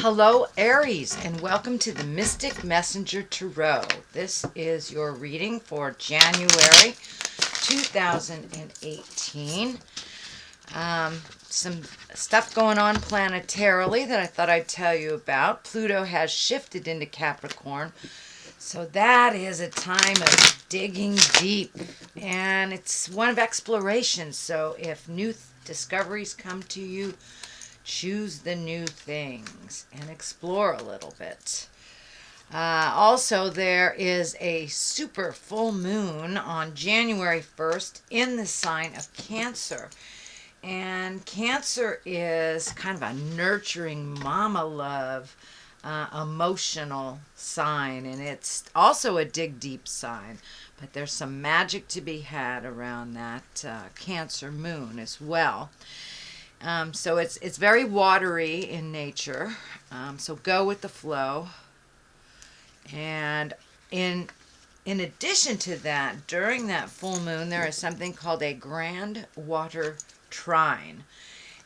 Hello, Aries, and welcome to the Mystic Messenger Tarot. This is your reading for January 2018. Some stuff going on planetarily that I thought I'd tell you about. Pluto has shifted into Capricorn, so that is a time of digging deep, and it's one of exploration. So if new discoveries come to you, choose the new things and explore a little bit. Also, there is a super full moon on January 1st in the sign of Cancer. And Cancer is kind of a nurturing mama love, emotional sign. And it's also a dig deep sign. But there's some magic to be had around that Cancer moon as well. So it's very watery in nature. So go with the flow. And in addition to that, during that full moon, there is something called a grand water trine.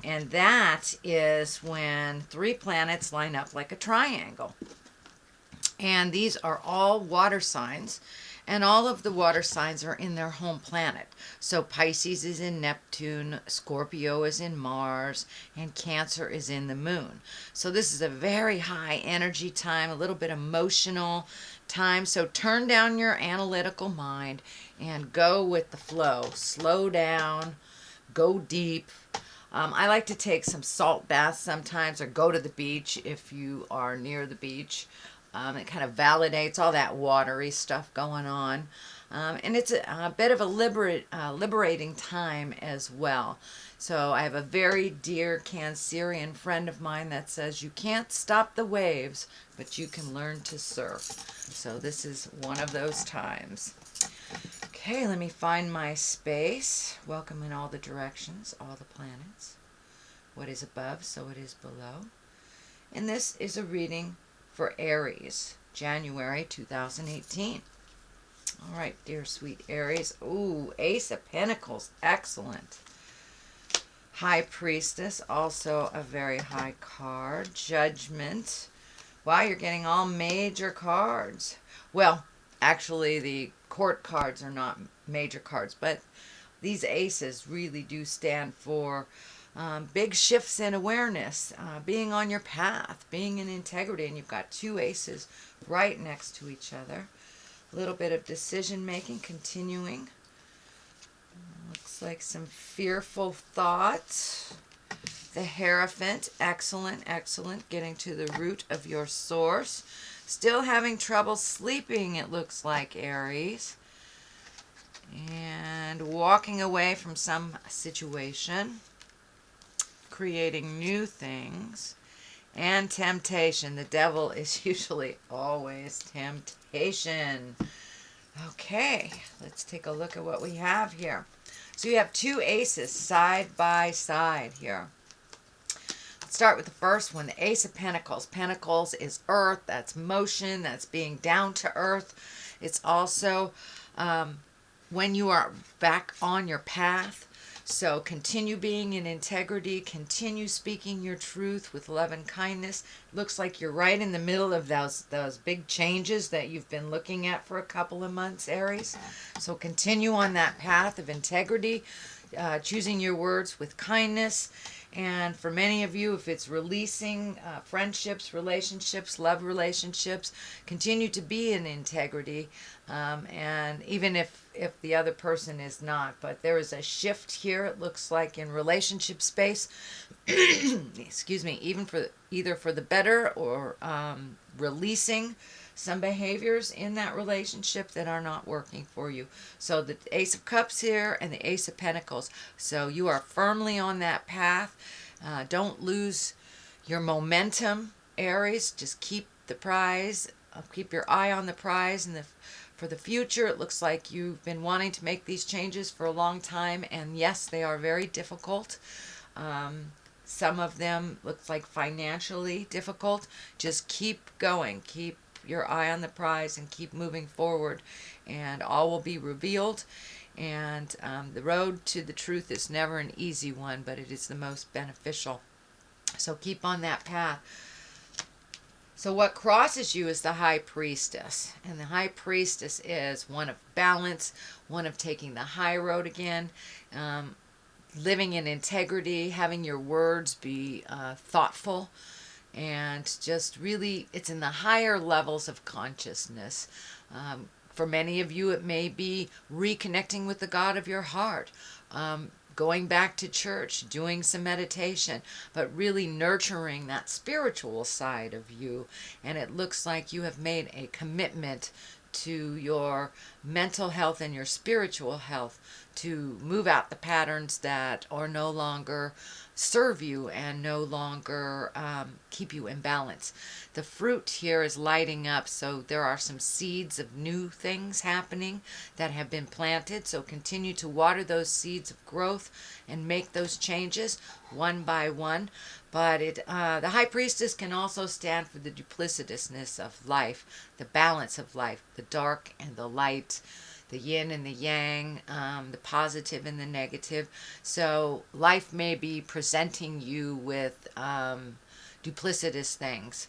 And that is when three planets line up like a triangle. And these are all water signs. And all of the water signs are in their home planet. So Pisces is in Neptune, Scorpio is in Mars, and Cancer is in the moon. So this is a very high energy time, a little bit emotional time. So turn down your analytical mind and go with the flow. Slow down, go deep. I like to take some salt baths sometimes, or go to the beach if you are near the beach. It kind of validates all that watery stuff going on. And it's a bit of a liberating time as well. So I have a very dear Cancerian friend of mine that says you can't stop the waves, but you can learn to surf. So this is one of those times. Okay, let me find my space. Welcome in all the directions, all the planets. What is above, so it is below. And this is a reading for Aries, January 2018. All right, dear sweet Aries. Ooh, Ace of Pentacles, excellent. High Priestess, also a very high card. Judgment. Wow, you're getting all major cards. Well, actually, the court cards are not major cards, but these aces really do stand for big shifts in awareness, being on your path, being in integrity. And you've got two aces right next to each other. A little bit of decision making continuing. Looks like some fearful thoughts. The Hierophant, excellent, excellent. Getting to the root of your source. Still having trouble sleeping, it looks like, Aries. And walking away from some situation. Creating new things. And temptation. The devil is usually always temptation. Okay, let's take a look at what we have here. So you have two aces side by side here. Let's start with the first one, the Ace of Pentacles. Pentacles is earth, that's motion, that's being down to earth. It's also when you are back on your path. So continue being in integrity, continue speaking your truth with love and kindness. Looks like you're right in the middle of those big changes that you've been looking at for a couple of months, Aries. So continue on that path of integrity, choosing your words with kindness. And for many of you, if it's releasing friendships, relationships, love relationships, continue to be in integrity. And even if the other person is not. But there is a shift here, it looks like, in relationship space. Excuse me, either for the better or releasing some behaviors in that relationship that are not working for you. So the Ace of Cups here and the Ace of Pentacles. So you are firmly on that path. Don't lose your momentum, Aries. Just keep the prize. Keep your eye on the prize. And for the future, it looks like you've been wanting to make these changes for a long time. And yes, they are very difficult. Some of them looks like financially difficult. Just keep going. Keep your eye on the prize and keep moving forward, and all will be revealed. And the road to the truth is never an easy one, but it is the most beneficial. So keep on that path. So what crosses you is the high priestess. And the high priestess is one of balance, one of taking the high road again, living in integrity, having your words be thoughtful, and just really, it's in the higher levels of consciousness. For many of you, it may be reconnecting with the God of your heart, going back to church, doing some meditation, but really nurturing that spiritual side of you. And it looks like you have made a commitment to your mental health and your spiritual health to move out the patterns that are no longer serve you and no longer keep you in balance. The fruit here is lighting up, so there are some seeds of new things happening that have been planted. So continue to water those seeds of growth and make those changes one by one. But the high priestess can also stand for the duplicitousness of life, the balance of life, the dark and the light, the yin and the yang, the positive and the negative. So life may be presenting you with duplicitous things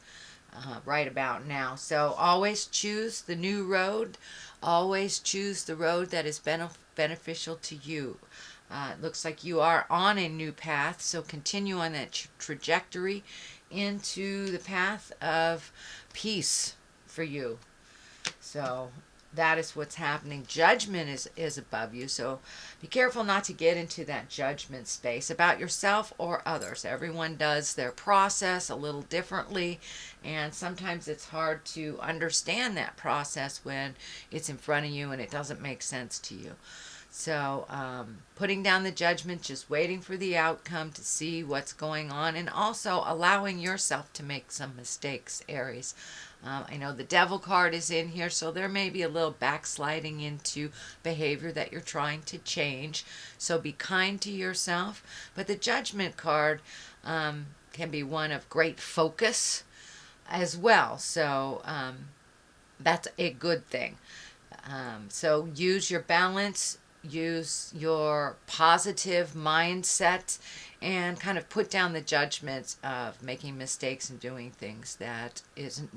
right about now. So always choose the new road. Always choose the road that is beneficial to you. It looks like you are on a new path, so continue on that trajectory into the path of peace for you. So that is what's happening. Judgment is above you, so be careful not to get into that judgment space about yourself or others. Everyone does their process a little differently, and sometimes it's hard to understand that process when it's in front of you and it doesn't make sense to you. So putting down the judgment, just waiting for the outcome to see what's going on, and also allowing yourself to make some mistakes, Aries. I know the devil card is in here, so there may be a little backsliding into behavior that you're trying to change. So be kind to yourself. But the judgment card can be one of great focus as well. So that's a good thing. So use your balance, use your positive mindset, and kind of put down the judgments of making mistakes and doing things that isn't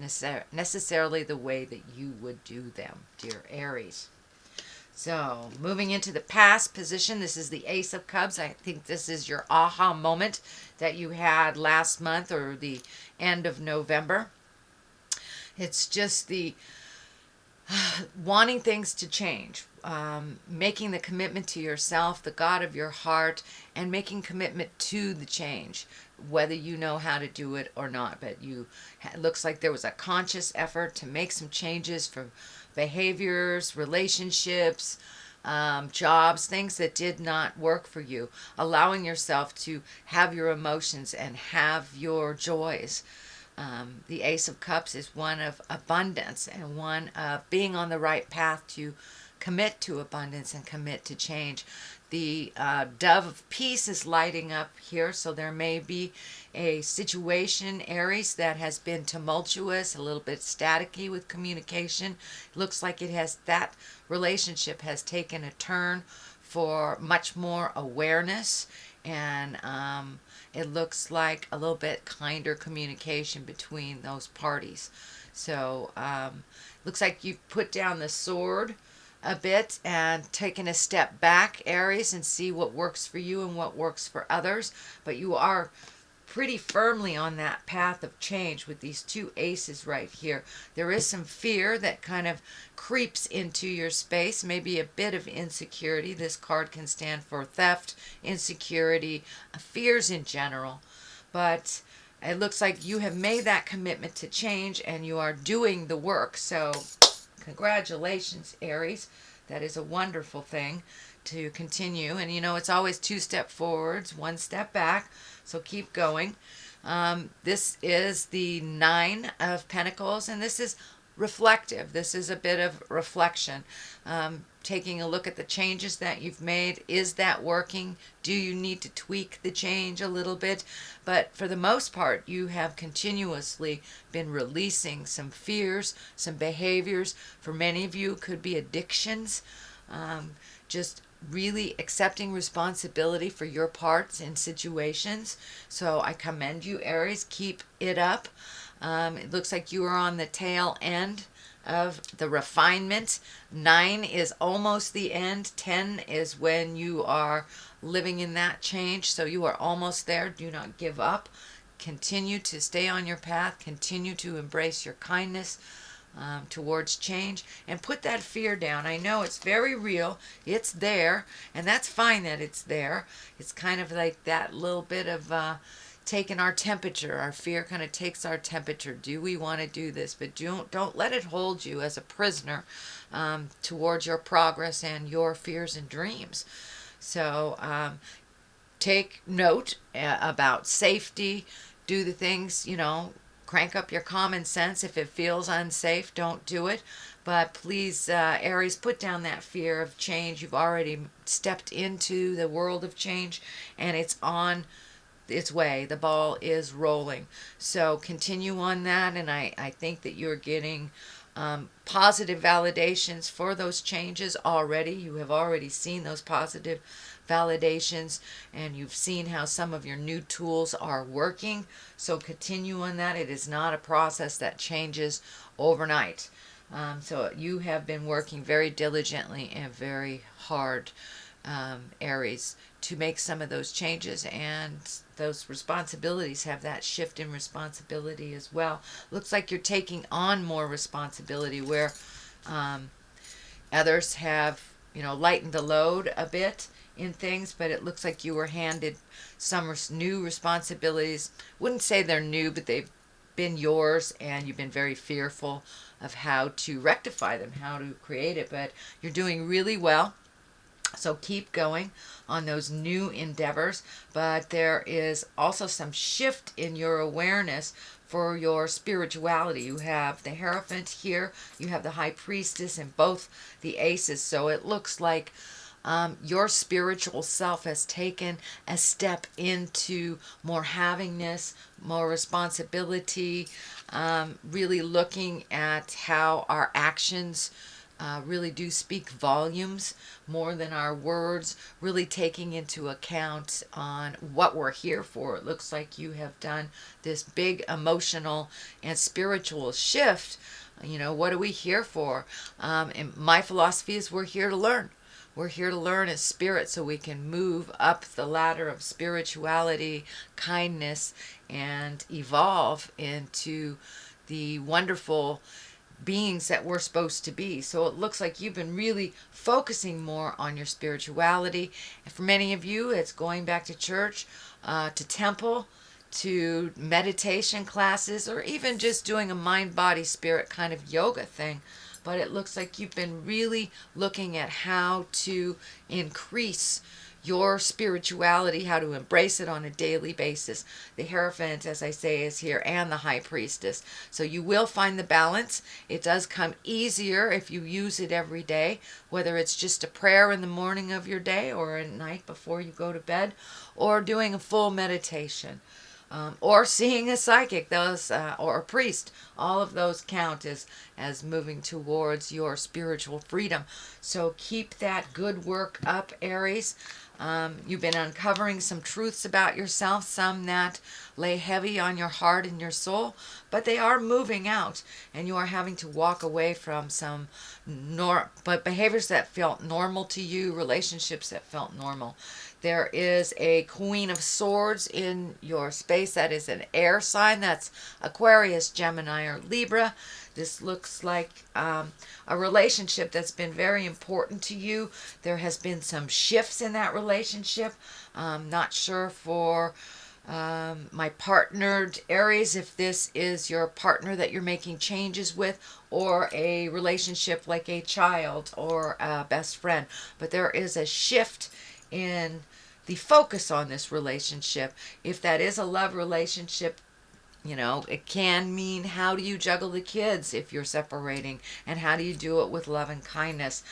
necessarily the way that you would do them, dear Aries. So moving into the past position, this is the Ace of Cups. I think this is your aha moment that you had last month or the end of November. It's just the wanting things to change, making the commitment to yourself, the God of your heart, and making commitment to the change, whether you know how to do it or not. But it looks like there was a conscious effort to make some changes for behaviors, relationships, jobs, things that did not work for you, allowing yourself to have your emotions and have your joys. The Ace of Cups is one of abundance and one of being on the right path to commit to abundance and commit to change. The Dove of Peace is lighting up here, so there may be a situation, Aries, that has been tumultuous, a little bit staticky with communication. It looks like that relationship has taken a turn for much more awareness, and it looks like a little bit kinder communication between those parties. So looks like you've put down the sword a bit and taken a step back, Aries, and see what works for you and what works for others. But you are pretty firmly on that path of change with these two aces right here. There is some fear that kind of creeps into your space, maybe a bit of insecurity. This card can stand for theft, insecurity, fears in general. But it looks like you have made that commitment to change and you are doing the work. So congratulations, Aries. That is a wonderful thing to continue. And it's always 2 steps forwards, 1 step back. So keep going. This is the 9 of Pentacles, and this is reflective. This is a bit of reflection. Taking a look at the changes that you've made. Is that working? Do you need to tweak the change a little bit? But for the most part, you have continuously been releasing some fears, some behaviors. For many of you, it could be addictions. Just really accepting responsibility for your parts in situations. So I commend you, Aries. Keep it up. It looks like you are on the tail end of the refinement. 9 is almost the end. 10 is when you are living in that change. So you are almost there. Do not give up. Continue to stay on your path. Continue to embrace your kindness towards change, and put that fear down. I know it's very real. It's there, and that's fine that it's there. It's kind of like that little bit of taking our temperature. Our fear kind of takes our temperature. Do we want to do this? But don't let it hold you as a prisoner towards your progress and your fears and dreams. So take note about safety. Do the things, crank up your common sense. If it feels unsafe, don't do it. But please, Aries, put down that fear of change. You've already stepped into the world of change, and it's on its way. The ball is rolling. So continue on that, and I think that you're getting positive validations for those changes already. You have already seen those positive validations, and you've seen how some of your new tools are working. So continue on that. It is not a process that changes overnight. So you have been working very diligently and very hard, Aries, to make some of those changes, and those responsibilities have that shift in responsibility as well. Looks like you're taking on more responsibility where others have, lightened the load a bit in things, but it looks like you were handed some new responsibilities. Wouldn't say they're new, but they've been yours, and you've been very fearful of how to rectify them, how to create it, but you're doing really well. So keep going on those new endeavors, but there is also some shift in your awareness for your spirituality. You have the Hierophant here, you have the High Priestess, and both the Aces. So it looks like your spiritual self has taken a step into more havingness, more responsibility, really looking at how our actions really do speak volumes more than our words, really taking into account on what we're here for. It looks like you have done this big emotional and spiritual shift. What are we here for? And my philosophy is we're here to learn. We're here to learn as spirit so we can move up the ladder of spirituality, kindness, and evolve into the wonderful beings that we're supposed to be. So it looks like you've been really focusing more on your spirituality. And for many of you, it's going back to church, to temple, to meditation classes, or even just doing a mind, body, spirit kind of yoga thing. But it looks like you've been really looking at how to increase your spirituality, how to embrace it on a daily basis. The Hierophant, as I say, is here, and the High Priestess. So you will find the balance. It does come easier if you use it every day, whether it's just a prayer in the morning of your day or at night before you go to bed, or doing a full meditation. Or seeing a psychic, or a priest. All of those count as moving towards your spiritual freedom. So keep that good work up, Aries. You've been uncovering some truths about yourself, some that lay heavy on your heart and your soul, but they are moving out, and you are having to walk away from some behaviors that felt normal to you, relationships that felt normal. There is a Queen of Swords in your space. That is an air sign. That's Aquarius, Gemini, or Libra. This looks like a relationship that's been very important to you. There has been some shifts in that relationship. Not sure for my partnered Aries if this is your partner that you're making changes with, or a relationship like a child or a best friend. But there is a shift in the focus on this relationship. If that is a love relationship, it can mean, how do you juggle the kids if you're separating, and how do you do it with love and kindness?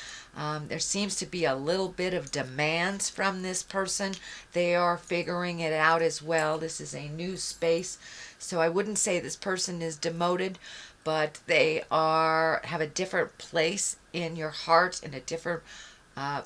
There seems to be a little bit of demands from this person. They are figuring it out as well. This is a new space, so I wouldn't say this person is demoted, but they have a different place in your heart and a different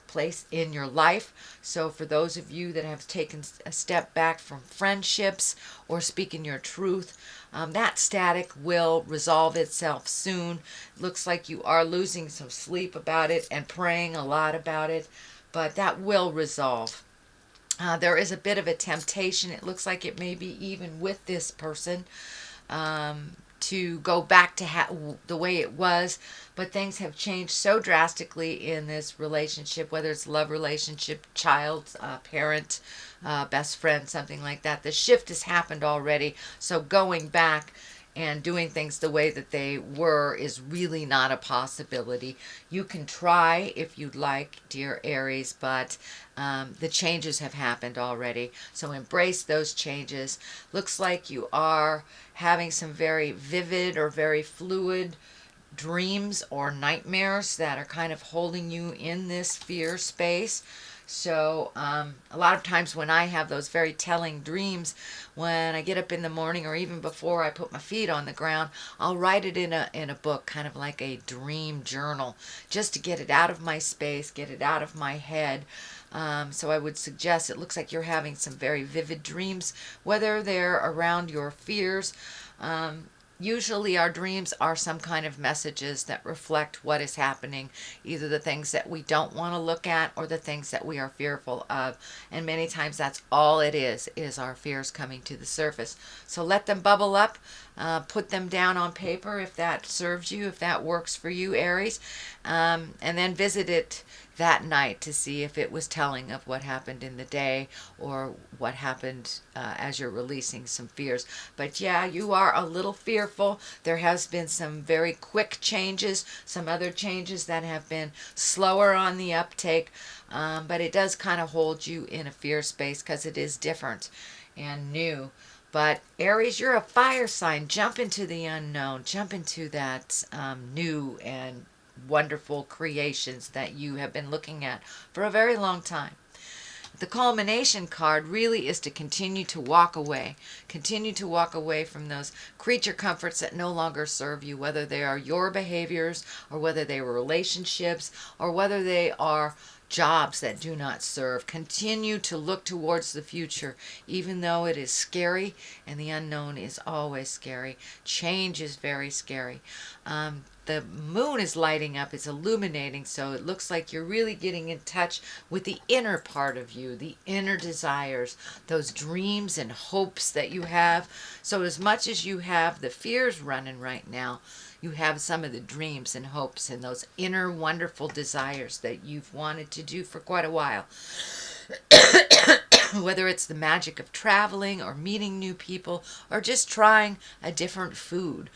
place in your life. So for those of you that have taken a step back from friendships or speaking your truth, that static will resolve itself soon. Looks like you are losing some sleep about it and praying a lot about it, but that will resolve. There is a bit of a temptation. It looks like it may be even with this person, to go back to the way it was, but things have changed so drastically in this relationship, whether it's love relationship, child, parent, best friend, something like that. The shift has happened already, so going back and doing things the way that they were is really not a possibility. You can try if you'd like, dear Aries, but the changes have happened already. So embrace those changes. Looks like you are having some very vivid or very fluid dreams or nightmares that are kind of holding you in this fear space. So a lot of times when I have those very telling dreams, when I get up in the morning or even before I put my feet on the ground, I'll write it in a book, kind of like a dream journal, just to get it out of my space, get it out of my head. So I would suggest, it looks like you're having some very vivid dreams, whether they're around your fears. Usually our dreams are some kind of messages that reflect what is happening, either the things that we don't want to look at or the things that we are fearful of. And many times that's all it is our fears coming to the surface. So let them bubble up, put them down on paper if that serves you, if that works for you, Aries, and then visit it that night to see if it was telling of what happened in the day or what happened as you're releasing some fears. But yeah, you are a little fearful. There has been some very quick changes, some other changes that have been slower on the uptake, but it does kind of hold you in a fear space because it is different and new. But Aries, you're a fire sign. Jump into the unknown. Jump into that new and wonderful creations that you have been looking at for a very long time. The culmination card really is to continue to walk away. Continue to walk away from those creature comforts that no longer serve you, whether they are your behaviors or whether they were relationships or whether they are jobs that do not serve. Continue to look towards the future, even though it is scary, and the unknown is always scary. Change is very scary. The moon is lighting up, it's illuminating, so it looks like you're really getting in touch with the inner part of you, the inner desires, those dreams and hopes that you have. So as much as you have the fears running right now, you have some of the dreams and hopes and those inner wonderful desires that you've wanted to do for quite a while. Whether it's the magic of traveling or meeting new people or just trying a different food.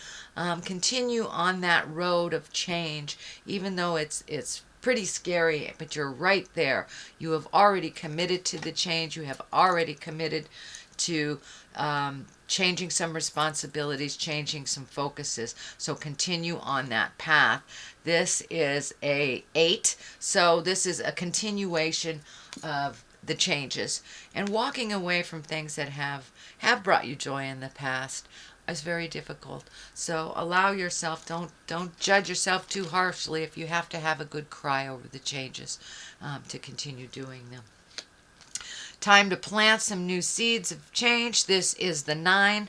Continue on that road of change, even though it's pretty scary, but you're right there. You have already committed to the change. You have already committed to changing some responsibilities, changing some focuses. So continue on that path. This is a 8, so this is a continuation of the changes and walking away from things that have brought you joy in the past is very difficult. So allow yourself, don't judge yourself too harshly if you have to have a good cry over the changes to continue doing them. Time to plant some new seeds of change. This is the 9.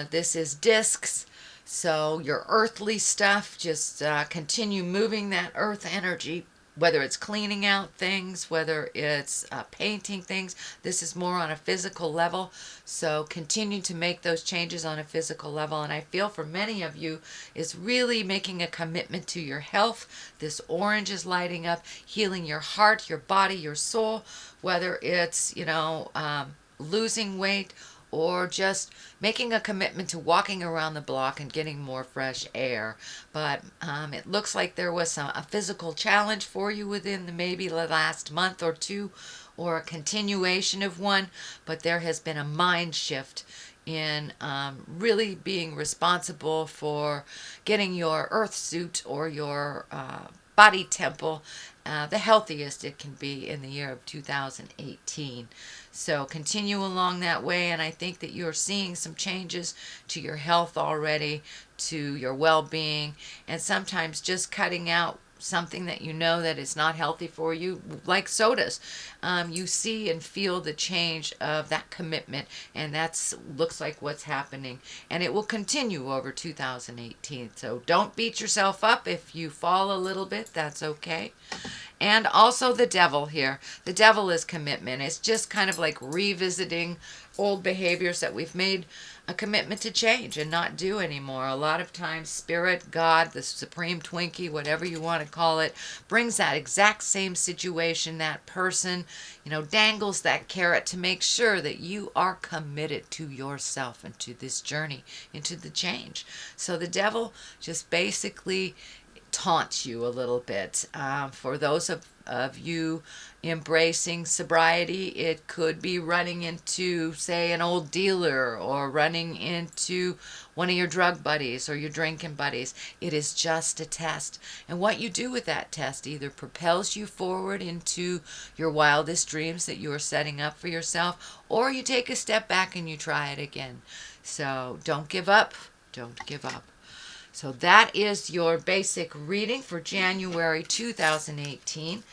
This is discs. So your earthly stuff, just continue moving that earth energy, whether it's cleaning out things, whether it's painting things. This is more on a physical level. So continue to make those changes on a physical level. And I feel for many of you is really making a commitment to your health. This orange is lighting up, healing your heart, your body, your soul, whether it's, losing weight or just making a commitment to walking around the block and getting more fresh air. But it looks like there was a physical challenge for you within maybe the last month or two, or a continuation of one, but there has been a mind shift in really being responsible for getting your earth suit or your body temple the healthiest it can be in the year of 2018. So continue along that way, and I think that you're seeing some changes to your health already, to your well-being, and sometimes just cutting out something that you know that is not healthy for you, like sodas, you see and feel the change of that commitment, and that's looks like what's happening, and it will continue over 2018. So don't beat yourself up if you fall a little bit. That's okay. And also the devil here. The devil is commitment. It's just kind of like revisiting old behaviors that we've made a commitment to change and not do anymore. A lot of times spirit, God, the supreme Twinkie, whatever you want to call it, brings that exact same situation, that person, dangles that carrot to make sure that you are committed to yourself and to this journey, into the change. So the devil just basically taunts you a little bit. For those of you embracing sobriety, it could be running into, say, an old dealer, or running into one of your drug buddies or your drinking buddies. It is just a test. And what you do with that test either propels you forward into your wildest dreams that you are setting up for yourself, or you take a step back and you try it again. So don't give up. Don't give up. So that is your basic reading for January 2018.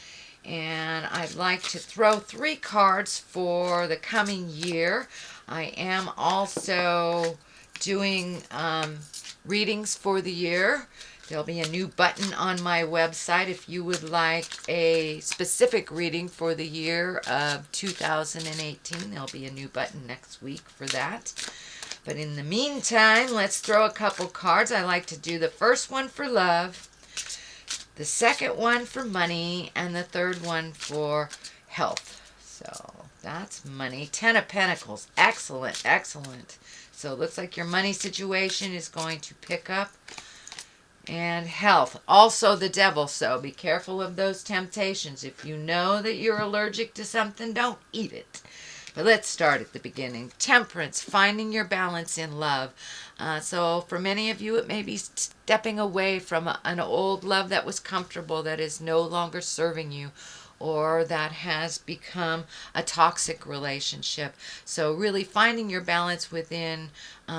And I'd like to throw 3 cards for the coming year. I am also doing readings for the year. There'll be a new button on my website if you would like a specific reading for the year of 2018. There'll be a new button next week for that. But in the meantime, let's throw a couple cards. I like to do the first one for love, the second one for money, and the third one for health. So that's money. 10 of Pentacles. Excellent, excellent. So it looks like your money situation is going to pick up. And health. Also the devil. So be careful of those temptations. If you know that you're allergic to something, don't eat it. But let's start at the beginning. Temperance, finding your balance in love. So for many of you, it may be stepping away from an old love that was comfortable, that is no longer serving you, or that has become a toxic relationship. So really finding your balance within,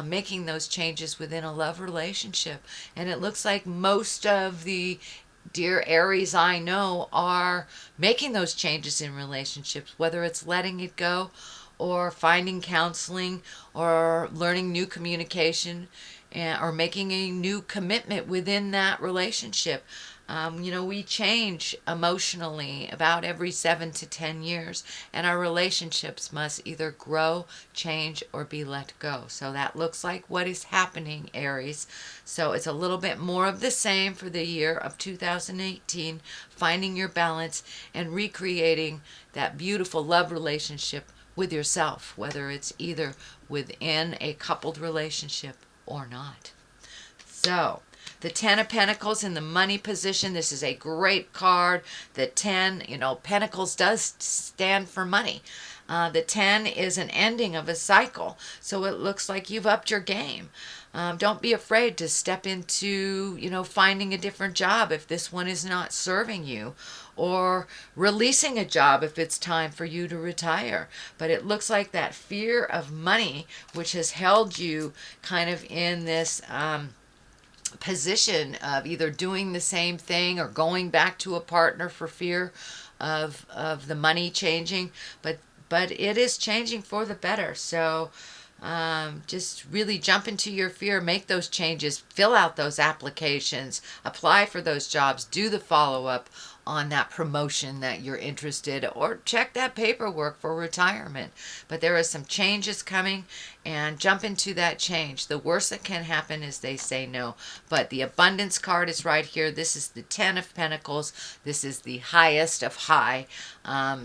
making those changes within a love relationship. And it looks like most of the dear Aries I know are making those changes in relationships, whether it's letting it go or finding counseling or learning new communication, or making a new commitment within that relationship. We change emotionally about every 7 to 10 years, and our relationships must either grow, change, or be let go. So that looks like what is happening, Aries. So it's a little bit more of the same for the year of 2018, finding your balance and recreating that beautiful love relationship with yourself, whether it's either within a coupled relationship or not. So the 10 of Pentacles in the money position. This is a great card. The 10, Pentacles does stand for money. The 10 is an ending of a cycle. So it looks like you've upped your game. Don't be afraid to step into, finding a different job if this one is not serving you, or releasing a job if it's time for you to retire. But it looks like that fear of money, which has held you kind of in this position of either doing the same thing or going back to a partner for fear of the money changing, but it is changing for the better. So just really jump into your fear, make those changes, fill out those applications, apply for those jobs, do the follow-up on that promotion that you're interested, or check that paperwork for retirement. But there are some changes coming, and jump into that change. The worst that can happen is they say no. But the abundance card is right here. This is the 10 of Pentacles. This is the highest of high.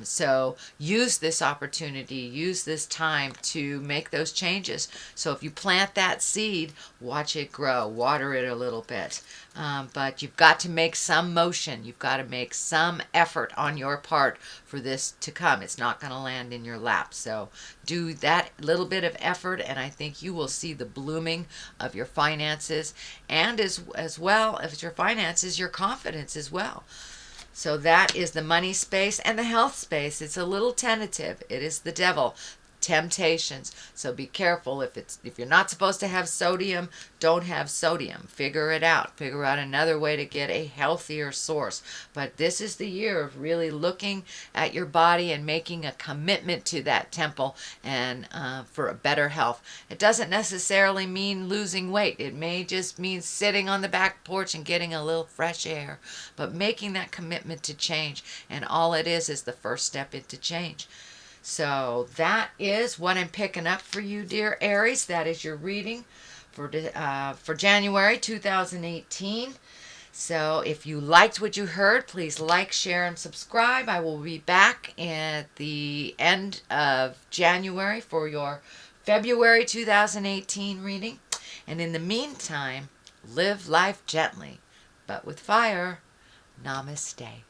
So use this opportunity, use this time to make those changes. So if you plant that seed, watch it grow, water it a little bit. But you've got to make some motion. You've got to make some effort on your part for this to come. It's not going to land in your lap. So do that little bit of effort, and I think you will see the blooming of your finances, and as well as your finances, your confidence as well. So that is the money space and the health space. It's a little tentative. It is the devil. temptations. So be careful. If you're not supposed to have sodium, don't have sodium. Figure it out. Figure out another way to get a healthier source. But this is the year of really looking at your body and making a commitment to that temple and for a better health. It doesn't necessarily mean losing weight. It may just mean sitting on the back porch and getting a little fresh air, but making that commitment to change. And all it is the first step into change. So that is what I'm picking up for you, dear Aries. That is your reading for January 2018. So if you liked what you heard, please like, share, and subscribe. I will be back at the end of January for your February 2018 reading. And in the meantime, live life gently, but with fire. Namaste.